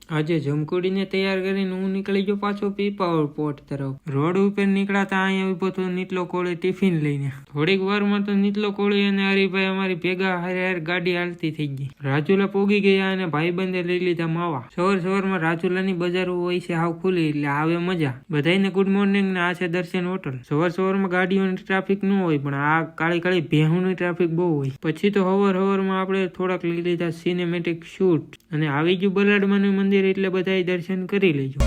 આજે જમકુડીને તૈયાર કરીને હું નીકળી ગયો પાછો પીપાવર પોર્ટ તરફ। રોડ ઉપર નીકળાતા અહીંયા ઉભો તો નીતલો કોળી ટિફિન લઈને। થોડીક વારમાં તો નીતલો કોળી અને હરીભાઈ અમારી ભેગા હારે ગાડી હાલતી થઈ ગઈ। રાજુલા પોગી ગયા અને ભાઈબંધે લઈ લીધા માવા। સવારમાં રાજુલાની બજારો હોય છે હાવ ખુલ્લી એટલે આવે મજા। બધાને ગુડ મોર્નિંગ ને આ છે દર્શન હોટલ। સવારમાં ગાડીઓની ટ્રાફિક ન હોય પણ આ કાળી કાળી ભેહુની ટ્રાફિક બહુ હોય। પછી તો સવારમાં આપણે થોડાક લઈ લીધા સિનેમેટિક શૂટ અને આવી ગયું બલાડમાનું મંદિર એટલે બધાય દર્શન કરી લેજો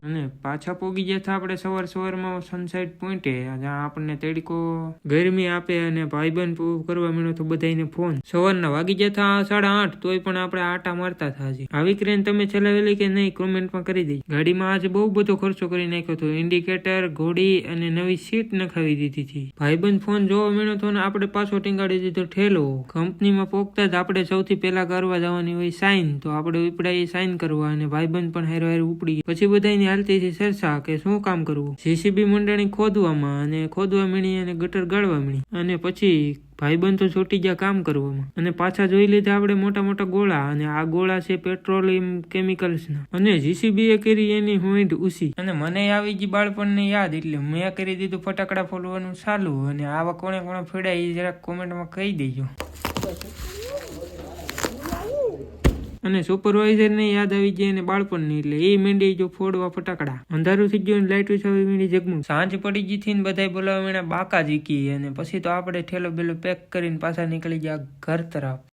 અને પાછા પોગી જતા આપણે સવારમાં સનસાઇડ પોઈન્ટે જ્યાં આપણને તડકો ગરમી આપે અને ભાઈબંધ કરવા મળ્યો તો બધાને ફોન। સવારના વાગી જતા 8:30 તોય પણ આપણે આટા મારતા હતા। આવી ક્રેન તમે ચલાવેલી કે નહીં કોમેન્ટમાં કરી દેજો। ગાડીમાં આજે બહુ બધો ખર્ચો કરી નાખ્યો હતો। ઇન્ડિકેટર ઘોડી અને નવી સીટ નખાવી દીધી હતી। ભાઈબંધ ફોન જોવા મળ્યો તો ને આપણે પાછો ટીંગાડી દીધો ઠેલો। કંપનીમાં પોગતા જ આપણે સૌથી પહેલા કરવા જવાની હોય સાઇન તો આપણે ઉપડાઈ સાઇન કરવા અને ભાઈબંધ પણ હારે ઉપડી પછી બધાની હાલતી ચર્ચા કે શું કામ કરવું। જેસીબી મંડળી ખોદવામાં અને ખોદવા મળી અને ગટર ગાળવા મળી અને પછી ભાઈબંધ તો છૂટી ગયા કામ કરવામાં અને પાછા જોઈ લીધા આપણે મોટા મોટા ગોળા અને આ ગોળા છે પેટ્રોલિયમ કેમિકલ્સના અને જીસીબી એ કરી એની હોઈન્ટ ઉસી અને મને આવી ગઈ બાળપણની યાદ એટલે મેં કરી દીધું ફટાકડા ફોડવાનું ચાલુ અને આવા કોણે કોણે ફેડા એ જરાક કોમેન્ટમાં કહી દેજો। અને સુપરવાઇઝર ને યાદ આવી જાય અને બાળપણની એટલે એ મેંડી જો ફોડવા ફટાકડા। અંધારું થઈ ગયું લાઈટો છાવી મીડી જગમગ। સાંજ પડી ગઈ થી બધા બોલાવા મીણા બાકા જીકી અને પછી તો આપણે ઠેલો બેલો પેક કરીને પાછા નીકળી ગયા ઘર તરફ।